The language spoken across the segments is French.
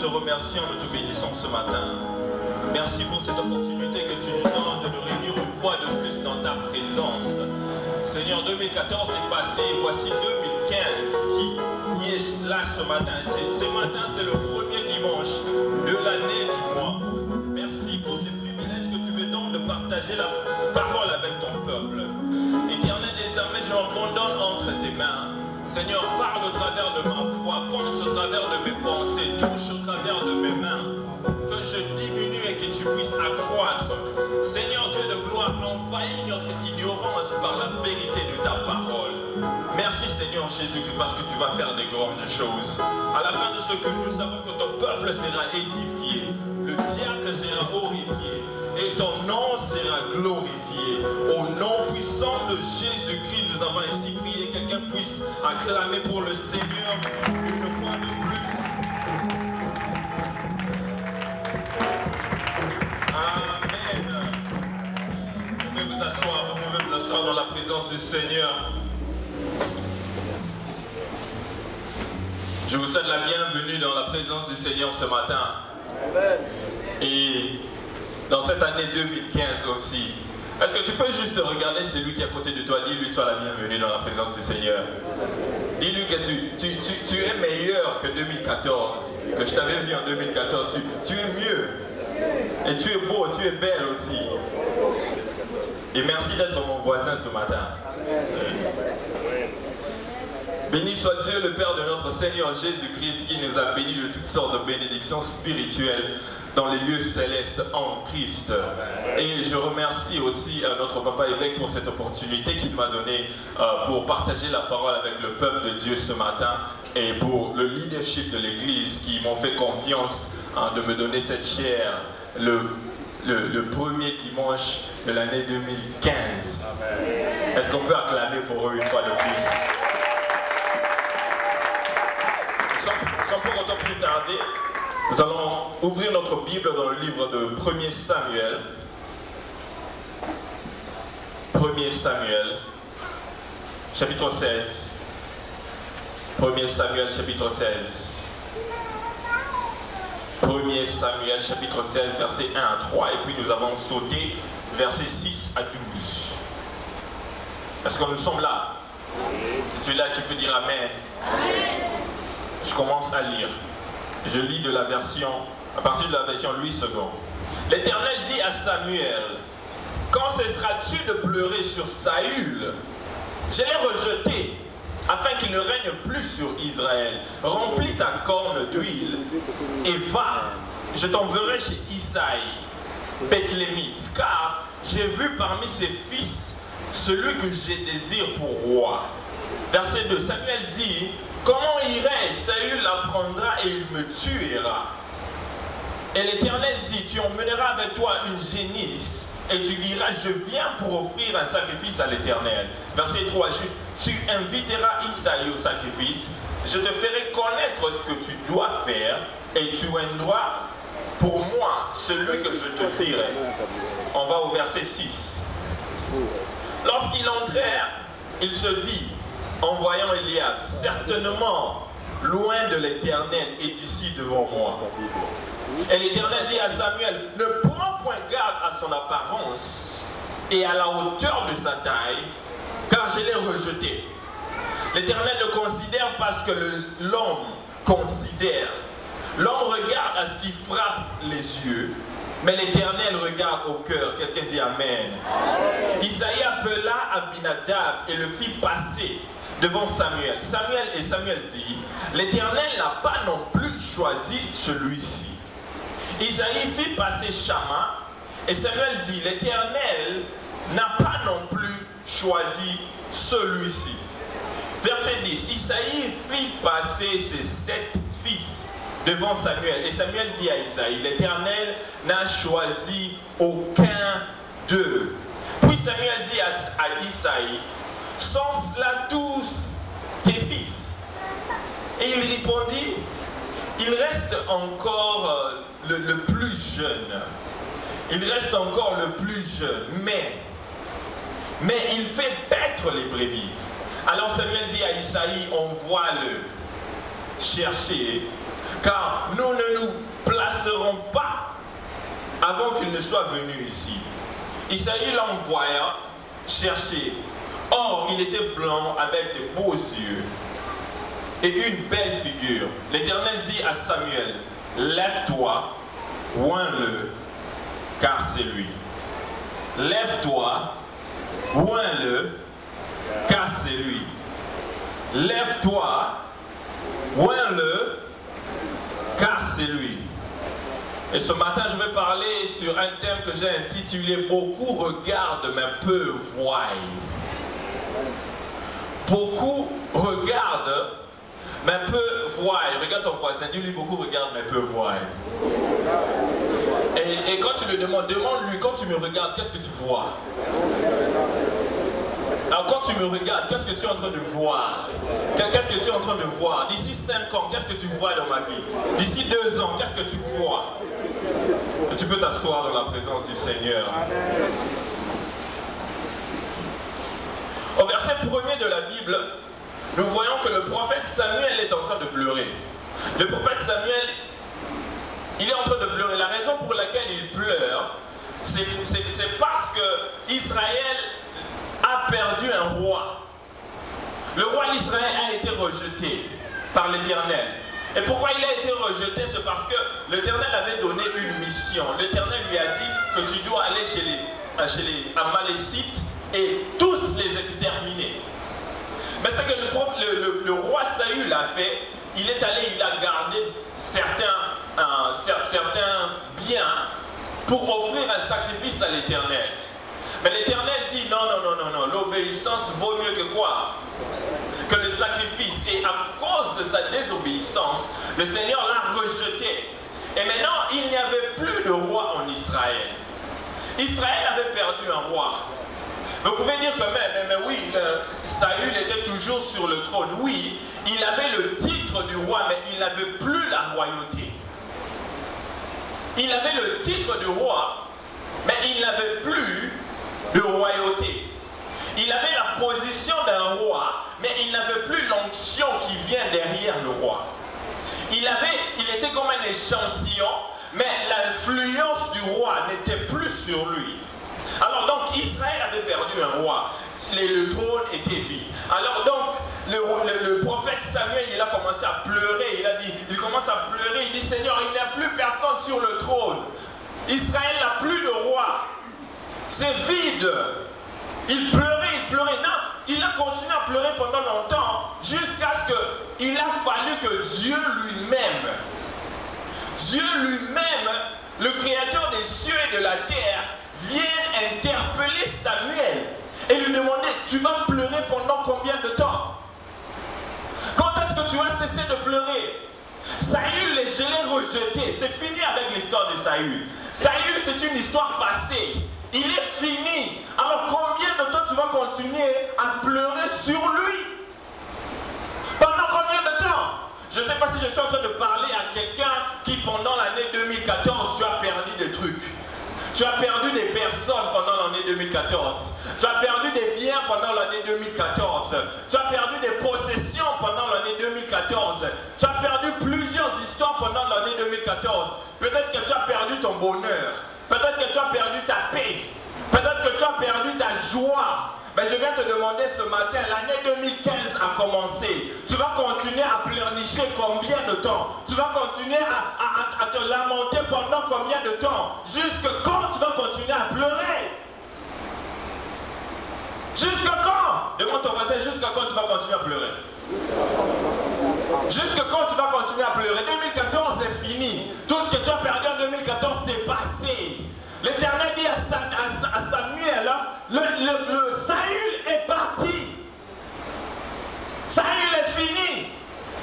te remercions, nous te bénissons ce matin. Merci pour cette opportunité que tu nous donnes de nous réunir une fois de plus dans ta présence. Seigneur, 2014 est passé, voici 2015 qui est là ce matin. Ce matin, c'est le premier dimanche de l'année du mois. Merci pour ce privilège que tu me donnes de partager la parole avec ton peuple. Éternel, désormais, je m'abandonne entre tes mains. Seigneur, parle au travers de ma voix, pense au travers de mes pensées, touche au travers de mes mains, que je diminue et que tu puisses accroître. Seigneur Dieu de gloire, envahis notre ignorance par la vérité de ta parole. Merci Seigneur Jésus-Christ parce que tu vas faire des grandes choses. À la fin de ce que nous savons que ton peuple sera édifié, le diable sera horrifié et ton nom sera glorifié. Au nom puissant de Jésus-Christ, nous avons ainsi prié. Quelqu'un puisse acclamer pour le Seigneur une fois de plus. Amen. Vous pouvez vous asseoir dans la présence du Seigneur. Je vous souhaite la bienvenue dans la présence du Seigneur ce matin. Amen. Et dans cette année 2015 aussi, est-ce que tu peux juste regarder celui qui est à côté de toi, dis-lui sois la bienvenue dans la présence du Seigneur. Dis-lui que tu es meilleur que 2014, que je t'avais vu en 2014, tu es mieux. Et tu es beau, tu es belle aussi. Et merci d'être mon voisin ce matin. Béni soit Dieu, le Père de notre Seigneur Jésus-Christ, qui nous a bénis de toutes sortes de bénédictions spirituelles dans les lieux célestes en Christ. Et je remercie aussi notre papa évêque pour cette opportunité qu'il m'a donnée pour partager la parole avec le peuple de Dieu ce matin et pour le leadership de l'Église qui m'ont fait confiance de me donner cette chaire le premier dimanche de l'année 2015. Est-ce qu'on peut acclamer pour eux une fois de plus? Sans pour autant plus tarder, nous allons ouvrir notre Bible dans le livre de 1er Samuel. 1er Samuel, chapitre 16. 1er Samuel, chapitre 16. 1er Samuel, chapitre 16, versets 1 à 3. Et puis nous avons sauté versets 6 à 12. Est-ce que nous sommes là? Si tu es là, tu peux dire Amen. Amen. Je commence à lire. Je lis de la version, à partir de la version Louis II. L'Éternel dit à Samuel, quand cesseras-tu de pleurer sur Saül? Je l'ai rejeté, afin qu'il ne règne plus sur Israël. Remplis ta corne d'huile et va. Je t'enverrai chez Isaïe, Bethlémite, car j'ai vu parmi ses fils celui que j'ai désiré pour roi. Verset 2, Samuel dit, comment irai-je? Saül l'apprendra et il me tuera. Et l'Éternel dit, tu emmèneras avec toi une génisse et tu diras, je viens pour offrir un sacrifice à l'Éternel. Verset 3, tu inviteras Isaïe au sacrifice, je te ferai connaître ce que tu dois faire et tu endras pour moi celui que je te dirai. On va au verset 6. Lorsqu'ils entrèrent, il se dit, en voyant Eliab, certainement, loin de l'Éternel est ici devant moi. Et l'Éternel dit à Samuel, ne prends point garde à son apparence et à la hauteur de sa taille, car je l'ai rejeté. L'Éternel le considère parce que l'homme considère. L'homme regarde à ce qui frappe les yeux, mais l'Éternel regarde au cœur. Quelqu'un dit Amen. Isaïe appela Abinadab et le fit passer devant Samuel. Samuel dit, l'Éternel n'a pas non plus choisi celui-ci. Isaïe fit passer Shama et Samuel dit, l'Éternel n'a pas non plus choisi celui-ci. Verset 10, Isaïe fit passer ses 7 fils devant Samuel. Et Samuel dit à Isaïe, l'Éternel n'a choisi aucun d'eux. Puis Samuel dit à Isaïe, sont cela tous tes fils? Et il répondit, il reste encore le plus jeune. Il reste encore le plus jeune, mais il fait paître les brebis. Alors Samuel dit à Isaïe, envoie-le chercher, car nous ne nous placerons pas avant qu'il ne soit venu ici. Isaïe l'envoya chercher. Or, il était blanc avec de beaux yeux et une belle figure. L'Éternel dit à Samuel, lève-toi, oins-le, car c'est lui. Lève-toi, oins-le, car c'est lui. Lève-toi, oins-le, car c'est lui. Et ce matin, je vais parler sur un thème que j'ai intitulé « Beaucoup regardent, mais peu voient ». Beaucoup regardent, mais peu voient. Regarde ton voisin, dis-lui « Beaucoup regardent, mais peu voient ». Et quand tu le demandes, demande-lui, quand tu me regardes, qu'est-ce que tu vois? Alors quand tu me regardes, qu'est-ce que tu es en train de voir? Qu'est-ce que tu es en train de voir? D'ici 5 ans, qu'est-ce que tu vois dans ma vie? D'ici 2 ans, qu'est-ce que tu vois? Et tu peux t'asseoir dans la présence du Seigneur. Au verset 1er de la Bible, nous voyons que le prophète Samuel est en train de pleurer. Le prophète Samuel, il est en train de pleurer. La raison pour laquelle il pleure, c'est parce que Israël a perdu un roi. Le roi d'Israël a été rejeté par l'Éternel. Et pourquoi il a été rejeté? C'est parce que l'Éternel avait donné une mission. L'Éternel lui a dit que tu dois aller chez les Amalécites et tous les exterminer. Mais ce que le roi Saül a fait, il est allé, il a gardé certains biens pour offrir un sacrifice à l'Éternel. Mais l'Éternel dit non, l'obéissance vaut mieux que quoi? Que le sacrifice. Et à cause de sa désobéissance, le Seigneur l'a rejeté. Et maintenant, il n'y avait plus de roi en Israël. Israël avait perdu un roi. Vous pouvez dire que mais oui, Saül était toujours sur le trône. Oui, il avait le titre du roi, mais il n'avait plus la royauté. Il avait le titre du roi, mais il n'avait plus de royauté. Il avait la position d'un roi, mais il n'avait plus l'onction qui vient derrière le roi. Il était comme un échantillon, mais l'influence du roi n'était plus sur lui. Alors donc Israël avait perdu un roi, le trône était vide. Alors donc le prophète Samuel, il a commencé à pleurer, il commence à pleurer, il dit Seigneur, il n'y a plus personne sur le trône. Israël n'a plus de roi. C'est vide. Il pleurait. Non, il a continué à pleurer pendant longtemps, jusqu'à ce qu'il a fallu que Dieu lui-même, le créateur des cieux et de la terre, vienne interpeller Samuel et lui demander, tu vas pleurer pendant combien de temps? Quand est-ce que tu vas cesser de pleurer? Saül, je l'ai rejeté. C'est fini avec l'histoire de Saül. Saül, c'est une histoire passée. Il est fini. Alors combien de temps tu vas continuer à pleurer sur lui? Pendant combien de temps? Je ne sais pas si je suis en train de parler à quelqu'un qui pendant l'année 2014, tu as perdu des trucs. Tu as perdu des personnes pendant l'année 2014. Tu as perdu des biens pendant l'année 2014. Tu as perdu des possessions pendant l'année 2014. Tu as perdu plusieurs histoires pendant l'année 2014. Peut-être que tu as perdu ton bonheur. Peut-être que tu as perdu ta paix. Peut-être que tu as perdu ta joie. Mais je viens te demander ce matin, l'année 2015 a commencé. Tu vas continuer à pleurnicher combien de temps? Tu vas continuer à te lamenter pendant combien de temps? Jusque quand tu vas continuer à pleurer? Jusque quand? Demande ton voisin, jusque quand tu vas continuer à pleurer? Jusque quand tu vas continuer à pleurer? 2014 est fini. Tout ce que tu as perdu en 2014 c'est passé. L'Éternel dit à Samuel, le Saül est parti. Saül est fini.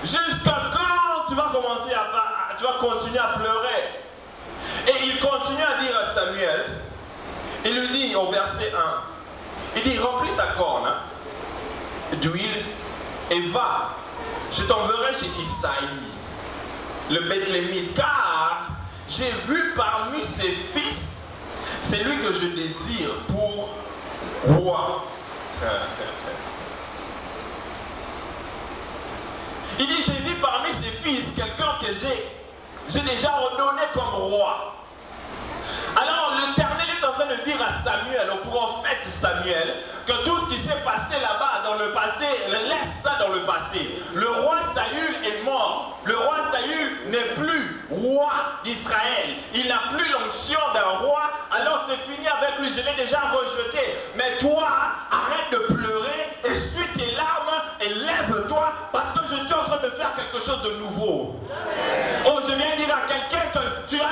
Jusqu'à quand tu vas commencer tu vas continuer à pleurer? Et il continue à dire à Samuel, il lui dit au verset 1, il dit remplis ta corne d'huile et va, je t'enverrai chez Isaïe, le Bethlémite, car j'ai vu parmi ses fils, c'est lui que je désire pour roi. Il dit, j'ai vu parmi ses fils quelqu'un qui est j'ai déjà ordonné comme roi. Alors l'Éternel est en train de dire à Samuel, au prophète Samuel, que tout ce qui s'est passé là-bas dans le passé, laisse ça dans le passé. Le roi Saül est mort. Le roi Saül n'est plus roi d'Israël. Il n'a plus l'onction d'un roi. Alors c'est fini avec lui. Je l'ai déjà rejeté. Mais toi, arrête de pleurer, essuie tes larmes et lève-toi parce que je suis en train de faire quelque chose de nouveau. Oh, je viens dire à quelqu'un que tu es en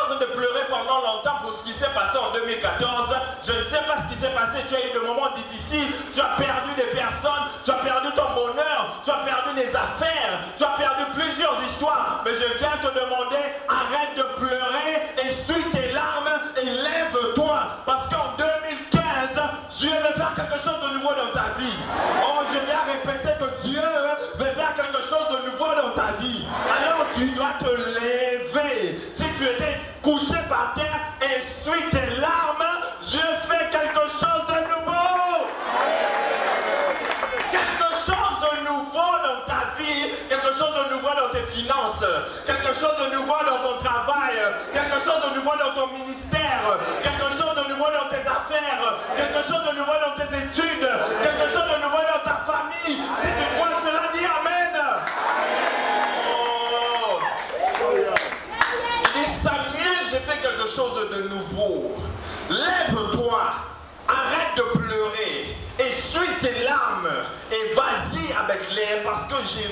train de pleurer pendant longtemps pour ce qui s'est passé en 2014. Je ne sais pas ce qui s'est passé. Tu as eu des moments difficiles. Tu as perdu des personnes. Tu as perdu ton bonheur. Tu as perdu des affaires. Tu as perdu plusieurs histoires. Mais je viens te demander, arrête de pleurer, essuie tes larmes et lève-toi. Parce qu'en 2015, Dieu veut faire quelque chose de nouveau dans ta vie. Oh, je viens répéter que Dieu veut faire quelque chose de nouveau dans ta vie. Alors tu dois te lever. Si tu étais couché par terre, essuie tes larmes. Dieu fait quelque chose de nouveau. Quelque chose de nouveau dans ta vie. Quelque chose de nouveau dans tes finances. Quelque chose de nouveau dans ton travail. Quelque chose de nouveau dans ton ministère. Quelque chose de nouveau dans tes affaires. Quelque chose de nouveau dans tes études. Quelque chose de nouveau dans ta famille. Si tu crois cela, dis Amen. Samuel, j'ai fait quelque chose de nouveau. Lève-toi, arrête de pleurer, essuie tes larmes et vas-y avec les, parce que j'ai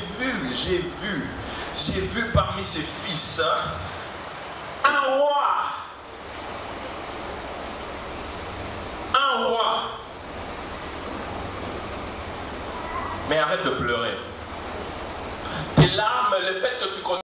vu parmi ses fils un roi. Mais arrête de pleurer. Tes larmes, le fait que tu connais